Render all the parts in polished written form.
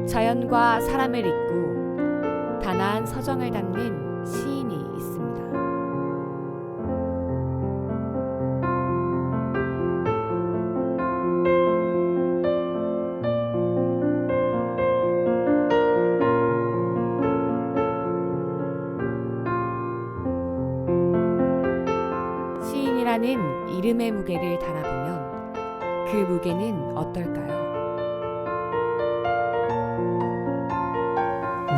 자연과 사람을 잇고 단아한 서정을 담는 시인이 있습니다. 시인이라는 이름의 무게를 달아보면 그 무게는 어떨까요?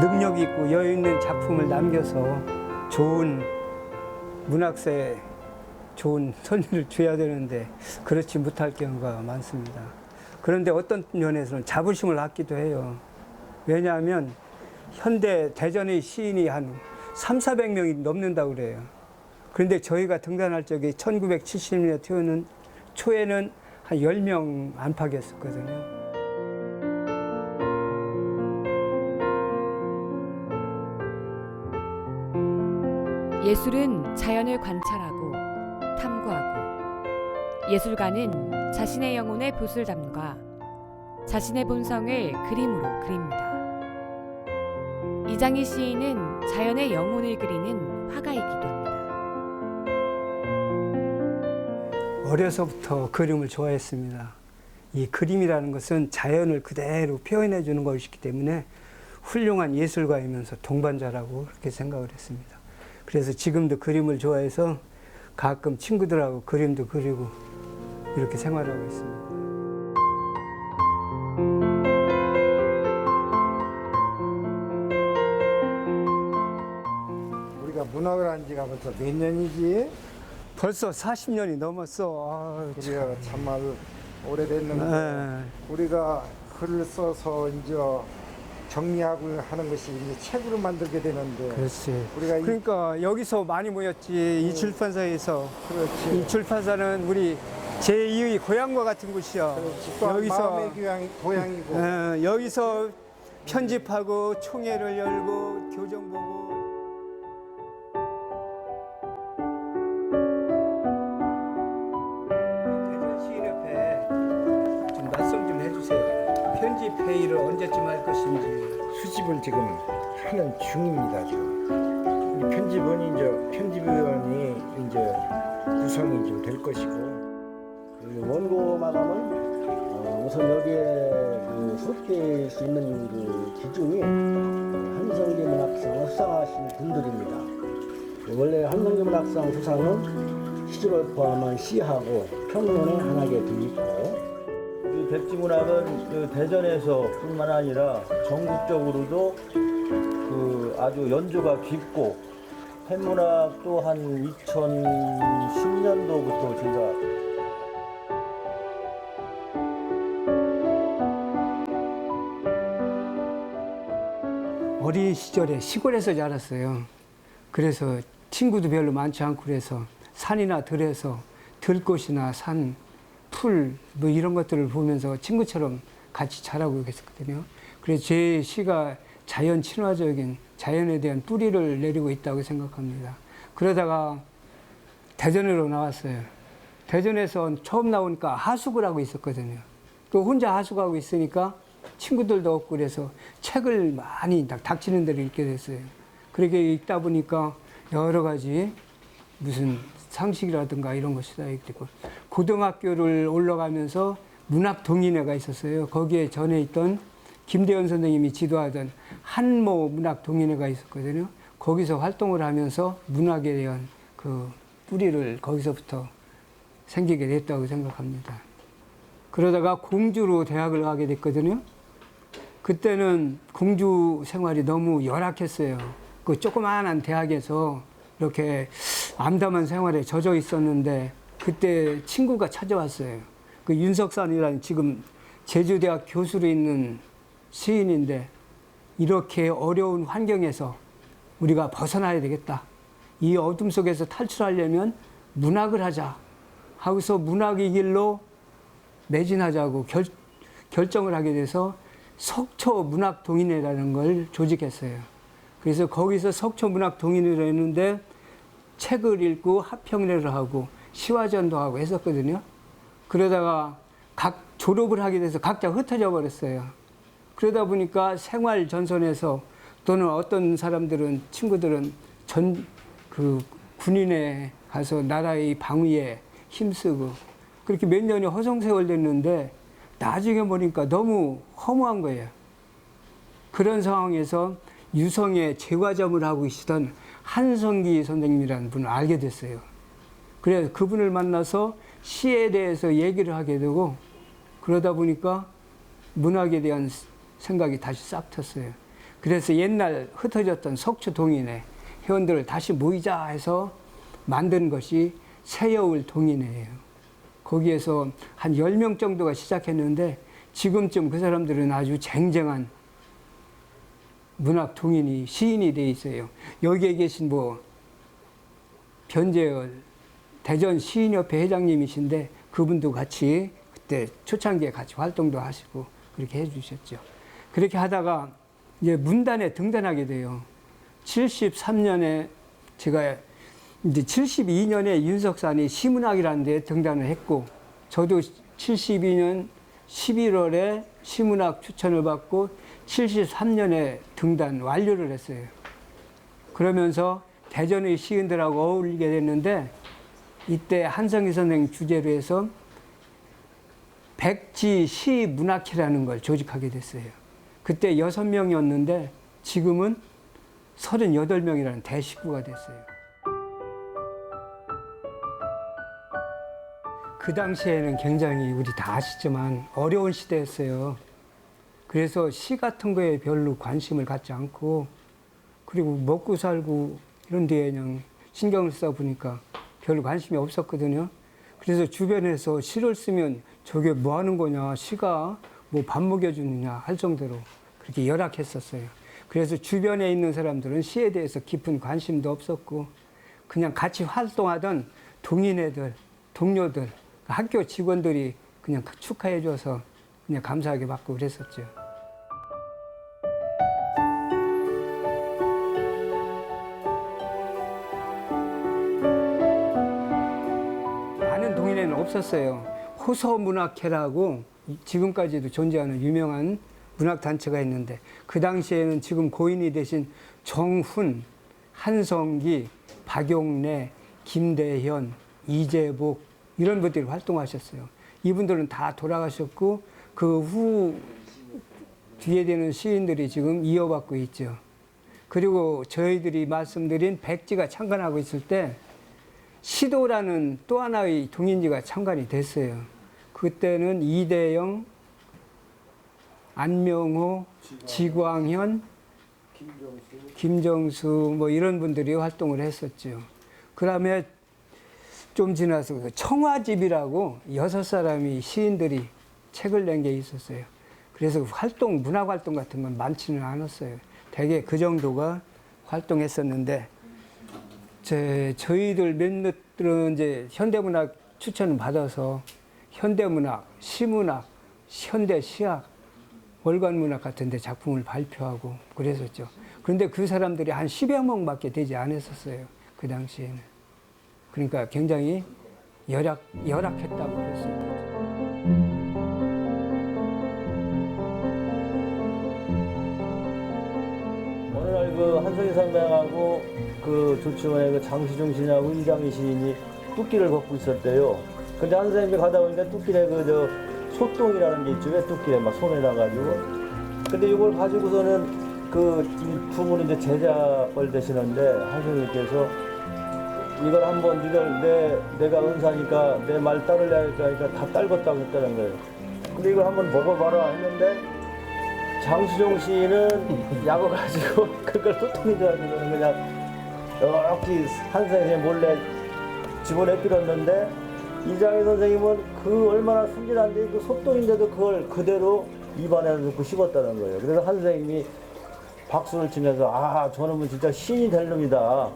능력 있고 여유 있는 작품을 남겨서 좋은 문학사에 좋은 선율을 줘야 되는데 그렇지 못할 경우가 많습니다. 그런데 어떤 면에서는 자부심을 갖기도 해요. 왜냐하면 현대 대전의 시인이 한 300~400명이 넘는다고 그래요. 그런데 저희가 등단할 적에 1970년대 초에는 한 10명 안팎이었거든요. 예술은 자연을 관찰하고 탐구하고, 예술가는 자신의 영혼의 붓을 담가 자신의 본성을 그림으로 그립니다. 이장희 시인은 자연의 영혼을 그리는 화가이기도 합니다. 어려서부터 그림을 좋아했습니다. 이 그림이라는 것은 자연을 그대로 표현해 주는 것이기 때문에 훌륭한 예술가이면서 동반자라고 그렇게 생각을 했습니다. 그래서 지금도 그림을 좋아해서 가끔 친구들하고 그림도 그리고 이렇게 생활하고 있습니다. 우리가 문학을 한 지가 벌써 몇 년이지? 벌써 40년이 넘었어. 그래야 참말 오래됐는데 우리가 글을 써서 이제 정리하고 하는 것이 이제 책으로 만들게 되는데 그렇지. 우리가 그러니까 여기서 많이 모였지. 이 출판사에서. 그렇지. 이 출판사는 우리 제2의 고향과 같은 곳이야. 그렇지. 또 마음의 고향이고 여기서 편집하고 총회를 열고 교정 보고. 대전 시인협회 좀 낯설 좀 해주세요. 편집 회의를 언제쯤 할 것인지. 수집을 지금 하는 중입니다. 지금 우리 편집위원이 이제 구성이 좀 될 것이고. 원고 마감은 우선 여기에 수록될 수 있는 기준이 한성기 문학상을 수상하신 분들입니다. 원래 한성기 문학상 수상은 시조를 포함한 시하고 평론에 한하게 돼 있고, 백지문학은 대전에서 뿐만 아니라 전국적으로도 아주 연조가 깊고, 팬문학도 한 2010년도부터 제가 어린 시절에 시골에서 자랐어요. 그래서 친구도 별로 많지 않고 그래서 산이나 들에서 들꽃이나 산, 풀 뭐 이런 것들을 보면서 친구처럼 같이 자라고 계셨거든요. 그래서 제 시가 자연 친화적인 자연에 대한 뿌리를 내리고 있다고 생각합니다. 그러다가 대전으로 나왔어요. 대전에서 처음 나오니까 하숙을 하고 있었거든요. 또 혼자 하숙하고 있으니까 친구들도 없고 그래서 책을 많이 닥치는 대로 읽게 됐어요. 그렇게 읽다 보니까 여러 가지 무슨 상식이라든가 이런 것이 쌓이고, 고등학교를 올라가면서 문학 동인회가 있었어요. 거기에 전에 있던 김대현 선생님이 지도하던 한모 문학 동인회가 있었거든요. 거기서 활동을 하면서 문학에 대한 그 뿌리를 거기서부터 생기게 됐다고 생각합니다. 그러다가 공주로 대학을 가게 됐거든요. 그때는 공주 생활이 너무 열악했어요. 그 조그마한 대학에서 이렇게 암담한 생활에 젖어 있었는데 그때 친구가 찾아왔어요. 그 윤석산이라는 지금 제주대학 교수로 있는 시인인데, 이렇게 어려운 환경에서 우리가 벗어나야 되겠다. 이 어둠 속에서 탈출하려면 문학을 하자 하고서 문학의 길로 매진하자고 결정을 하게 돼서 석초 문학 동인회라는 걸 조직했어요. 그래서 거기서 석초 문학 동인회를 했는데 책을 읽고 합평회를 하고 시화전도 하고 했었거든요. 그러다가 각 졸업을 하게 돼서 각자 흩어져 버렸어요. 그러다 보니까 생활 전선에서 또는 어떤 사람들은 친구들은 그 군인에 가서 나라의 방위에 힘쓰고 그렇게 몇 년이 허송세월됐는데 나중에 보니까 너무 허무한 거예요. 그런 상황에서 유성에 제과점을 하고 계시던 한성기 선생님이라는 분을 알게 됐어요. 그래서 그분을 만나서 시에 대해서 얘기를 하게 되고 그러다 보니까 문학에 대한 생각이 다시 싹 텄어요. 그래서 옛날 흩어졌던 속초 동인회 회원들을 다시 모이자 해서 만든 것이 새여울 동인회예요. 거기에서 한 10명 정도가 시작했는데 지금쯤 그 사람들은 아주 쟁쟁한 문학 동인이 시인이 돼 있어요. 여기에 계신 변재열 대전 시인협회 회장님이신데 그분도 같이 그때 초창기에 같이 활동도 하시고 그렇게 해주셨죠. 그렇게 하다가 이제 문단에 등단하게 돼요. 73년에 제가 이제 72년에 윤석산이 시문학이라는 데 등단을 했고 저도 72년 11월에 시문학 추천을 받고 73년에 등단 완료를 했어요. 그러면서 대전의 시인들하고 어울리게 됐는데 이때 한성기 선생 주재로 해서 백지 시문학회라는 걸 조직하게 됐어요. 그때 6명이었는데 지금은 38명이라는 대식구가 됐어요. 그 당시에는 굉장히 우리 다 아시지만 어려운 시대였어요. 그래서 시 같은 거에 별로 관심을 갖지 않고 그리고 먹고 살고 이런 데에 그냥 신경을 쓰다 보니까 별로 관심이 없었거든요. 그래서 주변에서 시를 쓰면 저게 뭐 하는 거냐, 시가 뭐 밥 먹여주느냐 할 정도로 그렇게 열악했었어요. 그래서 주변에 있는 사람들은 시에 대해서 깊은 관심도 없었고 그냥 같이 활동하던 동인애들, 동료들, 학교 직원들이 그냥 축하해줘서 그냥 감사하게 받고 그랬었죠. 많은 동인회는 없었어요. 호서문학회라고 지금까지도 존재하는 유명한 문학단체가 있는데 그 당시에는 지금 고인이 되신 정훈, 한성기, 박용래, 김대현, 이재복 이런 분들이 활동하셨어요. 이분들은 다 돌아가셨고 그 후 뒤에 되는 시인들이 지금 이어받고 있죠. 그리고 저희들이 말씀드린 백지가 창간하고 있을 때 시도라는 또 하나의 동인지가 창간이 됐어요. 그때는 이대영, 안명호, 지광현, 김정수 뭐 이런 분들이 활동을 했었죠. 그 다음에 좀 지나서 청화집이라고 6사람이 시인들이 책을 낸 게 있었어요. 그래서 문학 활동 같은 건 많지는 않았어요. 대개 그 정도가 활동했었는데 저희들 몇몇들은 이제 현대문학 추천을 받아서 현대문학, 시문학, 현대시학, 월간문학 같은 데 작품을 발표하고 그랬었죠. 그런데 그 사람들이 한 10여 명밖에 되지 않았었어요. 그 당시에는. 그러니까 굉장히 열악했다고 볼 수 있겠죠. 어느 날 그 한성희 선배하고 그 조치원의 그 장시중 시인하고 이장희 시인이 뚝길을 걷고 있었대요. 근데 한 선생님이 가다 보니까 뚝길에 소똥이라는 게 있죠. 왜 뚝길에 막 손에다 가지고. 근데 이걸 가지고서는 그 두 분이 이제 제자뻘 되시는데 한 선생님께서 이걸 한번 내가 은사니까 내 말 따르려니까 하니까 다 딸궜다고 했다는 거예요. 근데 이걸 한번 먹어봐라 했는데 장수종 씨는 약을 가지고 그걸 소통인 줄 알고 그냥 이렇게 한 선생님 몰래 집어내 빌었는데 이장희 선생님은 그 얼마나 순진한데 그 소똥인데도 그걸 그대로 입안에 넣고 씹었다는 거예요. 그래서 한 선생님이 박수를 치면서 아 저놈은 진짜 신이 될 놈이다.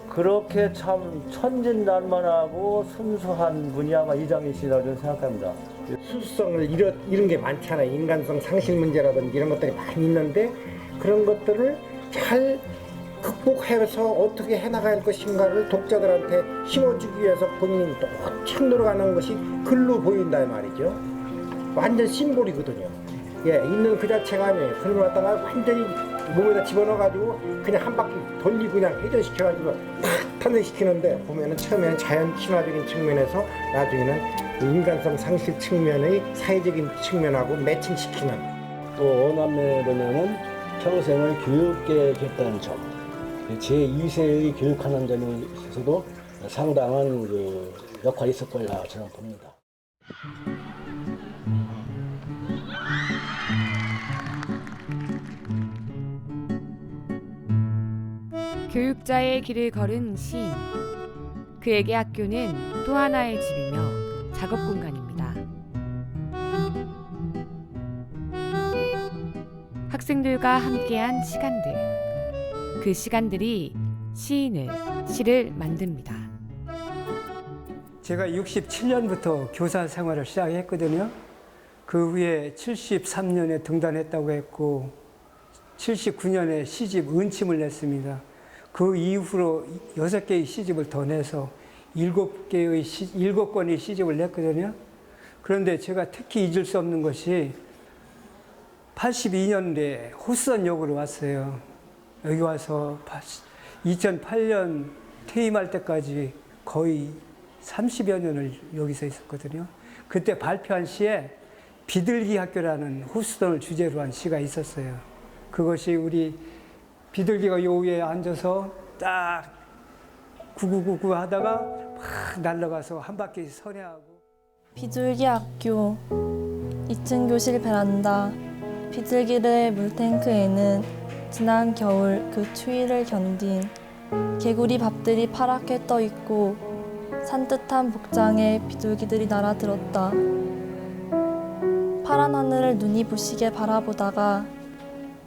그렇게 참 천진난만하고 순수한 분이 아마 이장희 씨라고 저는 생각합니다. 수수성을 잃은 게 많잖아요. 인간성 상실 문제라든지 이런 것들이 많이 있는데 그런 것들을 잘 극복해서 어떻게 해나갈 것인가를 독자들한테 심어주기 위해서 본인이 또착 노력하는 것이 글로 보인다 말이죠. 완전 심볼이거든요. 예, 있는 그 자체가 아니에요. 그걸 갖다가 완전히 몸에다 집어넣어가지고 그냥 한 바퀴 돌리고 그냥 회전시켜가지고 탁 탄생시키는데 보면은 처음에는 자연 친화적인 측면에서 나중에는 인간성 상실 측면의 사회적인 측면하고 매칭시키는 또 오남매라면은 평생을 교육계에 줬다는 점, 제2세의 교육하는 점에 있어서도 상당한 그 역할이 있을 거라 저는 봅니다. 교육자의 길을 걸은 시인. 그에게 학교는 또 하나의 집이며 작업 공간입니다. 학생들과 함께한 시간들. 그 시간들이 시인을, 시를 만듭니다. 제가 67년부터 교사 생활을 시작했거든요. 그 후에 73년에 등단했다고 했고 79년에 시집 은침을 냈습니다. 그 이후로 6개의 시집을 더 내서 7권의 시집을 냈거든요. 그런데 제가 특히 잊을 수 없는 것이 82년도에 호수선역으로 왔어요. 여기 와서 2008년 퇴임할 때까지 거의 30여 년을 여기서 있었거든요. 그때 발표한 시에 비둘기 학교라는 호수선을 주제로 한 시가 있었어요. 그것이 우리 비둘기가 요 위에 앉아서 딱 구구구구 하다가 막 날아가서 한 바퀴 선회하고. 비둘기 학교 2층 교실 베란다. 비둘기의 물탱크에는 지난 겨울 그 추위를 견딘 개구리 밥들이 파랗게 떠 있고 산뜻한 복장에 비둘기들이 날아들었다. 파란 하늘을 눈이 부시게 바라보다가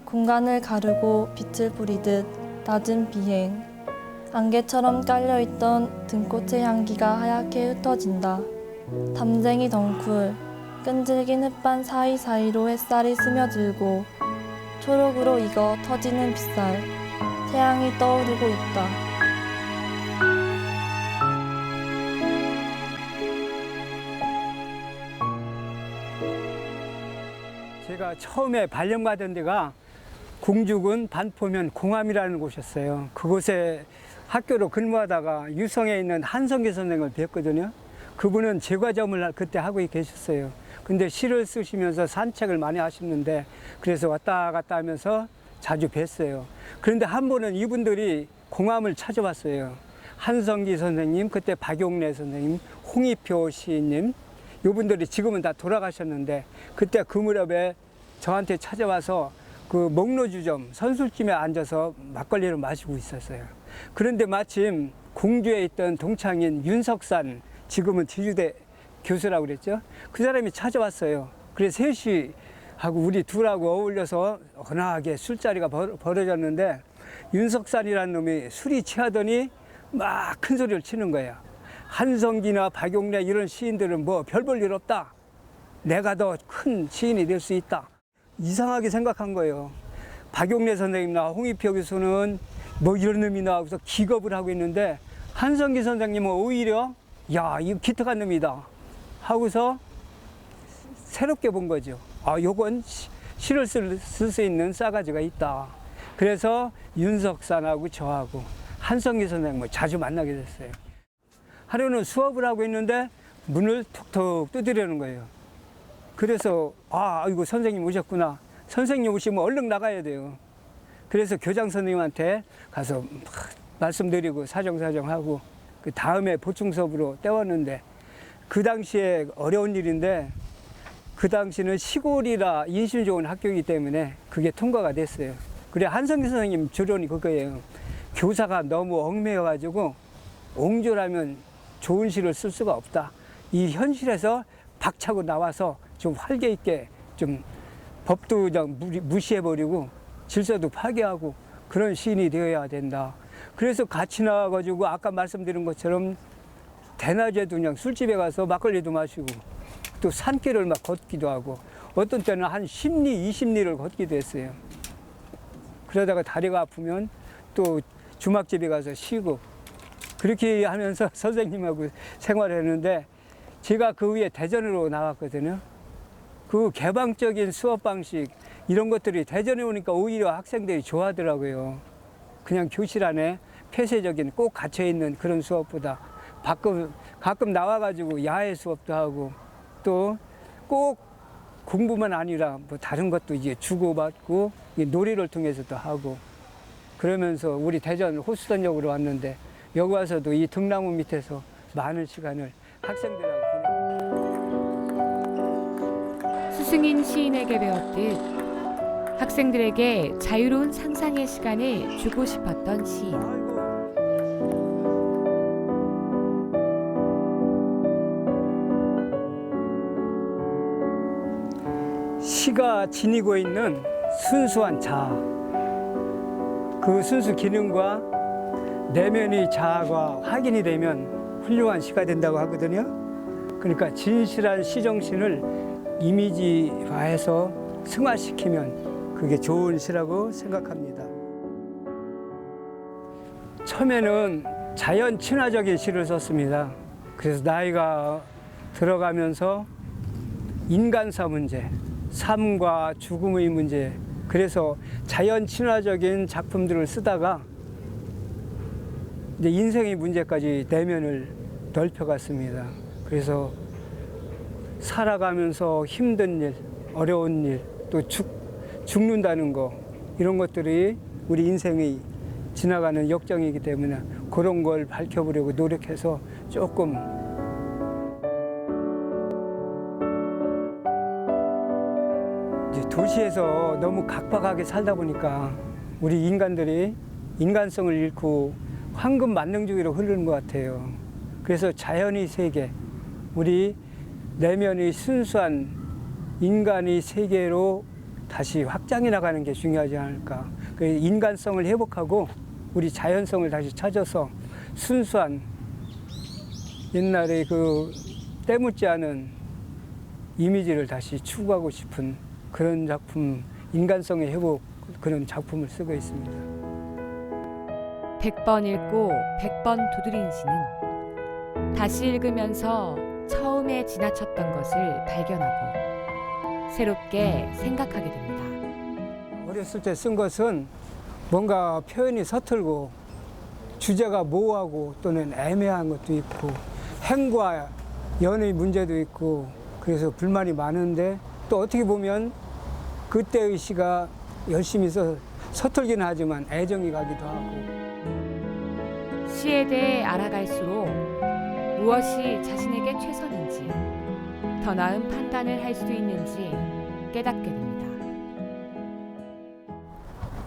공간을 가르고 빛을 뿌리듯 낮은 비행. 안개처럼 깔려있던 등꽃의 향기가 하얗게 흩어진다. 담쟁이 덩쿨, 끈질긴 햇반 사이사이로 햇살이 스며들고 초록으로 익어 터지는 빗살, 태양이 떠오르고 있다. 제가 처음에 발령받은 데가 공주군 반포면 공암이라는 곳이었어요. 그곳에 학교로 근무하다가 유성에 있는 한성기 선생을 뵀거든요. 그분은 제과점을 그때 하고 계셨어요. 근데 시를 쓰시면서 산책을 많이 하시는데 그래서 왔다 갔다 하면서 자주 뵀어요. 그런데 한 번은 이분들이 공암을 찾아왔어요. 한성기 선생님, 그때 박용래 선생님, 홍익표 시인님, 이분들이 지금은 다 돌아가셨는데 그때 그 무렵에 저한테 찾아와서 그 목로주점 선술집에 앉아서 막걸리를 마시고 있었어요. 그런데 마침 공주에 있던 동창인 윤석산, 지금은 제주대 교수라고 그랬죠. 그 사람이 찾아왔어요. 그래서 셋이 하고 우리 둘하고 어울려서 언하게 술자리가 벌어졌는데 윤석산이라는 놈이 술이 취하더니 막 큰 소리를 치는 거예요. 한성기나 박용래 이런 시인들은 뭐 별 볼 일 없다. 내가 더 큰 시인이 될 수 있다. 이상하게 생각한 거예요. 박용래 선생님이나 홍익표 교수는 뭐 이런 놈이 나와서 기겁을 하고 있는데 한성기 선생님은 오히려 야, 이거 기특한 놈이다 하고서 새롭게 본 거죠. 아, 요건 시를 쓸 수 있는 싸가지가 있다. 그래서 윤석산하고 저하고 한성기 선생님을 자주 만나게 됐어요. 하루는 수업을 하고 있는데 문을 톡톡 두드리는 거예요. 그래서 이거 선생님 오셨구나. 선생님 오시면 얼른 나가야 돼요. 그래서 교장 선생님한테 가서 말씀드리고 사정하고 그 다음에 보충 수업으로 떼웠는데 그 당시에 어려운 일인데 그 당시는 시골이라 인심 좋은 학교이기 때문에 그게 통과가 됐어요. 그래 한성기 선생님 주론이 그거예요. 교사가 너무 얽매여가지고 옹졸하면 좋은 시를 쓸 수가 없다. 이 현실에서 박차고 나와서 좀 활기 있게 좀 법도 무시해버리고 질서도 파괴하고 그런 시인이 되어야 된다. 그래서 같이 나와가지고 아까 말씀드린 것처럼 대낮에도 그냥 술집에 가서 막걸리도 마시고 또 산길을 막 걷기도 하고 어떤 때는 한 10리, 20리를 걷기도 했어요. 그러다가 다리가 아프면 또 주막집에 가서 쉬고 그렇게 하면서 선생님하고 생활을 했는데 제가 그 후에 대전으로 나왔거든요. 그 개방적인 수업 방식 이런 것들이 대전에 오니까 오히려 학생들이 좋아하더라고요. 그냥 교실 안에 폐쇄적인 꼭 갇혀 있는 그런 수업보다 가끔 나와가지고 야외 수업도 하고 또 꼭 공부만 아니라 뭐 다른 것도 이제 주고받고 놀이를 통해서도 하고 그러면서 우리 대전 호수단역으로 왔는데 여기 와서도 이 등나무 밑에서 많은 시간을 학생들하고 보내고 스승인 시인에게 배웠듯 학생들에게 자유로운 상상의 시간을 주고 싶었던 시인. 시가 지니고 있는 순수한 자아, 그 순수 기능과 내면의 자아가 확인이 되면 훌륭한 시가 된다고 하거든요. 그러니까 진실한 시정신을 이미지화해서 승화시키면 그게 좋은 시라고 생각합니다. 처음에는 자연 친화적인 시를 썼습니다. 그래서 나이가 들어가면서 인간사 문제, 삶과 죽음의 문제, 그래서 자연 친화적인 작품들을 쓰다가 이제 인생의 문제까지 내면을 넓혀갔습니다. 그래서 살아가면서 힘든 일, 어려운 일, 또 죽는다는 거 이런 것들이 우리 인생의 지나가는 역정이기 때문에 그런 걸 밝혀보려고 노력해서 조금 이제 도시에서 너무 각박하게 살다 보니까 우리 인간들이 인간성을 잃고 황금 만능주의로 흐르는 것 같아요. 그래서 자연의 세계, 우리 내면의 순수한 인간의 세계로 다시 확장해 나가는 게 중요하지 않을까. 인간성을 회복하고 우리 자연성을 다시 찾아서 순수한 옛날의 그 때묻지 않은 이미지를 다시 추구하고 싶은 그런 작품, 인간성의 회복 그런 작품을 쓰고 있습니다. 100번 읽고 100번 두드린 시는 다시 읽으면서 처음에 지나쳤던 것을 발견하고 새롭게 생각하게 됩니다. 어렸을 때 쓴 것은 뭔가 표현이 서툴고 주제가 모호하고 또는 애매한 것도 있고 행과 연의 문제도 있고 그래서 불만이 많은데 또 어떻게 보면 그때의 시가 열심히 써서 서툴긴 하지만 애정이 가기도 하고 시에 대해 알아갈수록 무엇이 자신에게 최선인지 더 나은 판단을 할 수 있는지 깨닫게 됩니다.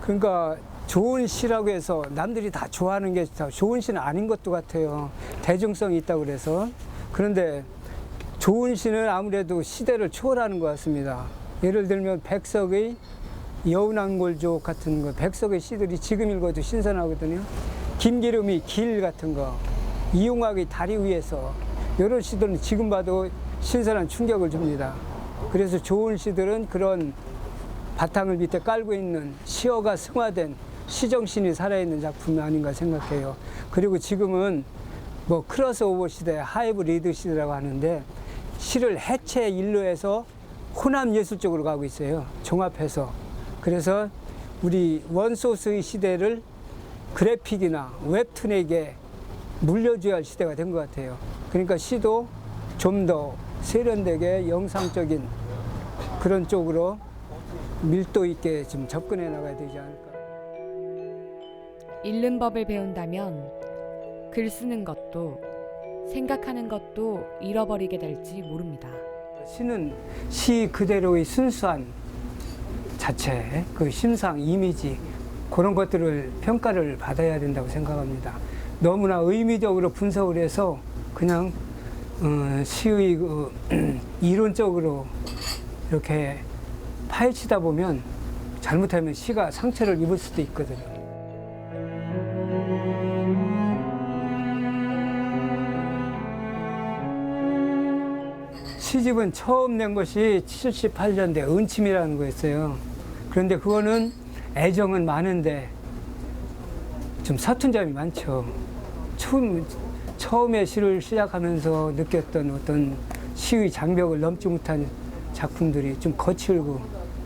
그러니까 좋은 시라고 해서 남들이 다 좋아하는 게 다 좋은 시는 아닌 것도 같아요. 대중성이 있다고 그래서. 그런데 좋은 시는 아무래도 시대를 초월하는 것 같습니다. 예를 들면 백석의 여운왕골족 같은 거, 백석의 시들이 지금 읽어도 신선하거든요. 김기름이 길 같은 거, 이용학의 다리 위에서 이런 시들은 지금 봐도 신선한 충격을 줍니다. 그래서 좋은 시들은 그런 바탕을 밑에 깔고 있는 시어가 승화된 시정신이 살아있는 작품이 아닌가 생각해요. 그리고 지금은 뭐 크로스오버 시대, 하이브리드 시대라고 하는데 시를 해체 일로해서 혼합 예술 쪽으로 가고 있어요. 종합해서. 그래서 우리 원소스의 시대를 그래픽이나 웹툰에게 물려줘야 할 시대가 된 것 같아요. 그러니까 시도 좀 더 세련되게 영상적인 그런 쪽으로 밀도 있게 좀 접근해 나가야 되지 않을까. 읽는 법을 배운다면 글 쓰는 것도 생각하는 것도 잃어버리게 될지 모릅니다. 시는 시 그대로의 순수한 자체, 그 심상, 이미지 그런 것들을 평가를 받아야 된다고 생각합니다. 너무나 의미적으로 분석을 해서 그냥 시의 그 이론적으로 이렇게 파헤치다 보면 잘못하면 시가 상처를 입을 수도 있거든요. 시집은 처음 낸 것이 78년대 은침이라는 거였어요. 그런데 그거는 애정은 많은데 좀 서툰 점이 많죠. 처음에 시를 시작하면서 느꼈던 어떤 시의 장벽을 넘지 못한 작품들이 좀 거칠고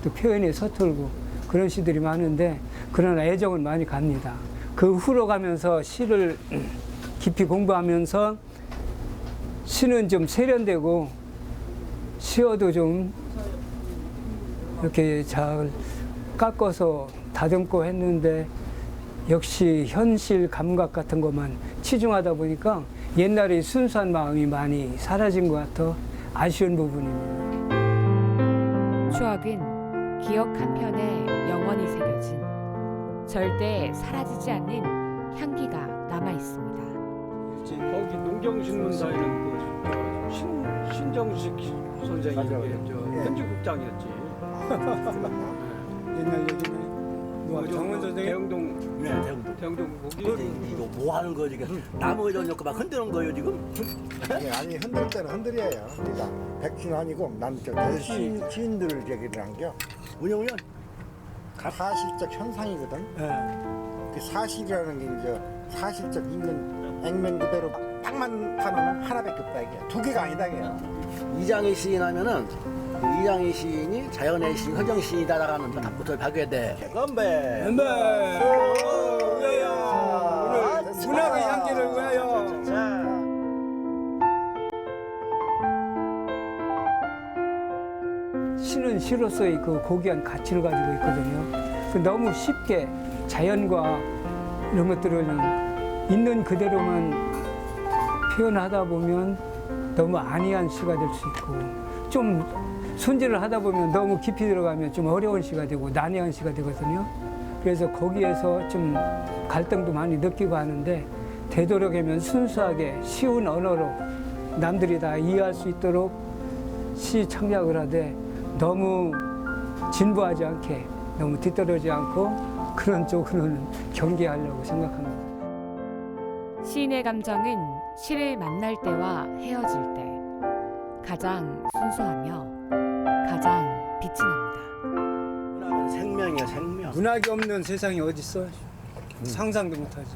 또 표현이 서툴고 그런 시들이 많은데 그러나 애정은 많이 갑니다. 그 후로 가면서 시를 깊이 공부하면서 시는 좀 세련되고 시어도 좀 이렇게 잘 깎아서 다듬고 했는데 역시 현실 감각 같은 것만 치중하다 보니까 옛날의 순수한 마음이 많이 사라진 것 같아 아쉬운 부분입니다. 추억은 기억 한편에 영원히 새겨진 절대 사라지지 않는 향기가 남아 있습니다. 거기 농경신문사에는 신정식 선생님이 편집국장이었지. 옛날 얘기네. 정원 선생님 대흥동 네, 대흥동 거기 이거 뭐 하는 거야 지금? 나무 져놓고 막 흔드는 거예요 지금? 아니 흔들 때는 흔들어야요. 그러니까 백신 아니고 난저 시인들을 얘기를 한겨. 운영은 사실적 현상이거든. 그 사실이라는 게 이제 사실적 있는 액면 그대로 딱만 파는 하나밖에 없다 이게. 두 개가 아니다 이게. 이장희 시인 하면은 이장희 시인이 자연의 시인, 허정 시인이다라는 답부터 박아야 돼. 건배. 오늘 문학의 향기를 위하여. 시는 시로서의 그 고귀한 가치를 가지고 있거든요. 그 너무 쉽게 자연과 이런 것들을 그냥 있는 그대로만 표현하다 보면 너무 안이한 시가 될 수 있고 좀 손질을 하다 보면 너무 깊이 들어가면 좀 어려운 시가 되고 난해한 시가 되거든요. 그래서 거기에서 좀 갈등도 많이 느끼고 하는데 되도록이면 순수하게 쉬운 언어로 남들이 다 이해할 수 있도록 시 창작을 하되 너무 진부하지 않게 너무 뒤떨어지지 않고 그런 쪽으로는 경계하려고 생각합니다. 시인의 감정은 시를 만날 때와 헤어질 때 가장 순수하며 가장 빛이 납니다. 문학은 생명이야 생명. 문학이 없는 세상이 어디 있어? 상상도 못하지.